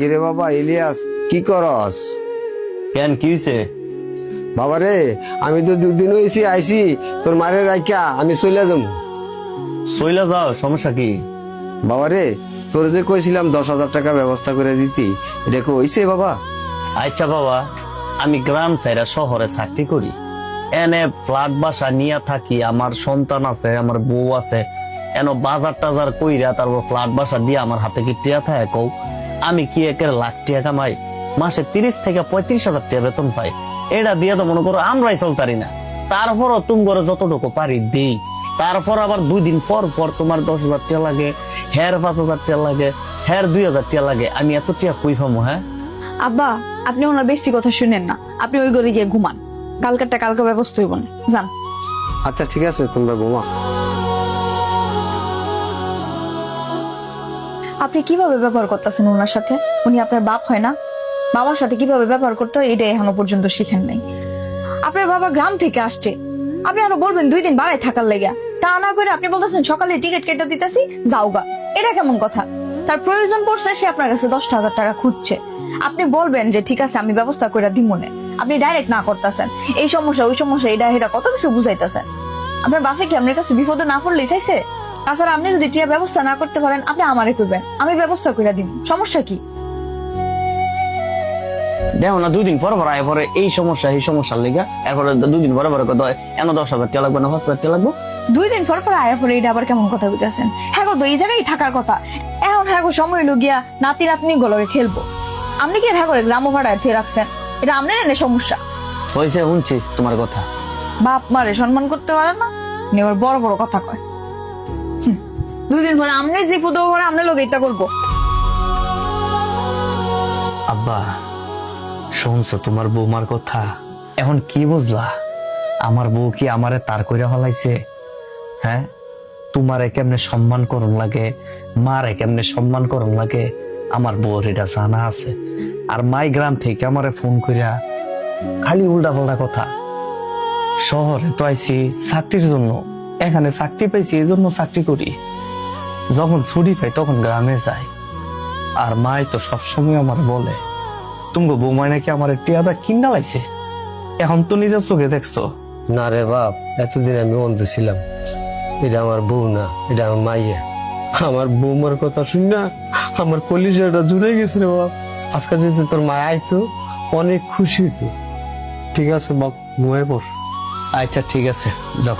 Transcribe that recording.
কিরে বাবা ইলিয়াস, কি করস? কেন কি হইছে? বাবা রে, আমি তো দুদিন হয়েছি আইছি, তোর মারে রাখা আমি চলে যাবো। সইলা যাও, সমস্যা কি? বাবা রে, তোর যে কইছিলাম 10,000 টাকা ব্যবস্থা করে দিতি, এটা কি হইছে বাবা? আচ্ছা বাবা, আমি গ্রাম ছাইরা শহরে চাকরি করি, এনে ফ্ল্যাট বাসা নিয়ে থাকি, আমার সন্তান আছে, আমার বউ আছে, এন বাজার টাজার কইরা তারপর ফ্ল্যাট বাসা দিয়ে আমার হাতে কি টিয়া থাকে কও? আমি কি একের লাখ টিয়া কামাই, মাসে 30 থেকে 35,000 টাকা বেতন পাই, এটা দিয়ে তো মনে করো আমরাই চলতারি না। তারপরও তুমি করে যতটুকু পারি দেই, তারপর আবার 2 দিন পর পর তোমার 10,000 টাকা লাগে, হের 5,000 টাকা লাগে, হের 2,000 টাকা লাগে, আমি এত টাকা কই পাবো? হ্যাঁ আব্বা, আপনি ওনার বেশি কথা শুনেন না, আপনি ওই ঘরে গিয়ে ঘুমান, কালকেরটা কালকে ব্যবস্থা হইব না, যান। আচ্ছা ঠিক আছে, তোমরা ঘুমা। আপনি কিভাবে ব্যবহার করতেছেন ওনার সাথে? উনি আপনার বাপ হয় না? বাবার সাথে কিভাবে ব্যবহার করতে হয় এটা এখনো পর্যন্ত শিখেন নাই। আপনার বাবা গ্রাম থেকে আসছে, আপনি আরো বলবেন 2 দিন বাড়ায় থাকার লেগা, তা না করে আপনি বলতেছেন সকালে টিকিট কেটে দিতেছি যাওগা। এটা কেমন কথা? তার প্রয়োজন পড়ছে, সে আপনার কাছে 10,000 টাকা খুঁজছে, আপনি বলবেন যে ঠিক আছে আমি ব্যবস্থা করে দিব মনে, আপনি ডাইরেক্ট না করতেছেন। এই সমস্যা ওই সমস্যা এটা এটা কত কিছু বুঝাইতেছেন। আপনার বাপে কি আপনার কাছে বিপদে না পড়লে চাইছে? তাছাড়া আপনি যদি টিয়া ব্যবস্থা না করতে পারেন, আপনি আমারে করবেন, আমি ব্যবস্থা করে দিব, সমস্যা কি? দেখো না, 2 দিন পর পর আয় পরে এই সমস্যা এই সমস্যার লেগা, এরপরে 2 দিন পরে পরে এন 10,000 টাকা লাগবে না 5,000 টাকা লাগবে। 2 দিন পর পর আয়া পরে এটা আবার কেমন কথা বলতেছেন? হ্যাঁ গো, তো এই জায়গায় থাকার কথা, এখন হ্যাঁ গো সময় হইলো গিয়া নাতি নাতনি গুলোকে খেলবো, আপনি কি হ্যাঁ করে গ্রাম ভাড়ায় ফিরে রাখছেন? এটা আপনার এনে সমস্যা। হয়েছে, শুনছি তোমার কথা। বাপ মারে সম্মান করতে পারে না, উনি আবার বড় বড় কথা কয়। 2 দিন পরে আপনি যে ফুটো পরে আপনার লোক এটা করবো। আব্বা, শুনছো তোমার বৌমার কথা? এখন কি বুঝলা? আমার বউ কি আমারে তার কইরা ফেলাইছে? হ্যাঁ, তোমারে কেমনে সম্মান করন লাগে, মারে কেমনে সম্মান করন লাগে, আমার বউর এটা জানা আছে। আর মাই গ্রাম থেকে আমারে ফোন কইরা খালি উল্টা পাল্টা কথা। শহরে তো আইছি চাকরির জন্য, এখানে চাকরি পাইছি এই জন্য চাকরি করি, যখন ছুটি পাই তখন গ্রামে যাই। আর মাই তো সবসময় আমার বলে তুমি বৌমায় নাকি আমার টিয়াটা কিনা লাইছে। এখন তো নিজের চোখে দেখছো। না রে বাপ, এতদিন আমি অন্ধ ছিলাম। এটা আমার বউ না, এটা আমার মাইয়া। আমার বৌমার কথা শুন না আমার কলিজাটা জুড়ে গেছে রে বাপ। আজকে যদি তোর মা আইতো অনেক খুশি হইতো। ঠিক আছে বাপ, ঘুমায় পড়। আচ্ছা ঠিক আছে, যাও।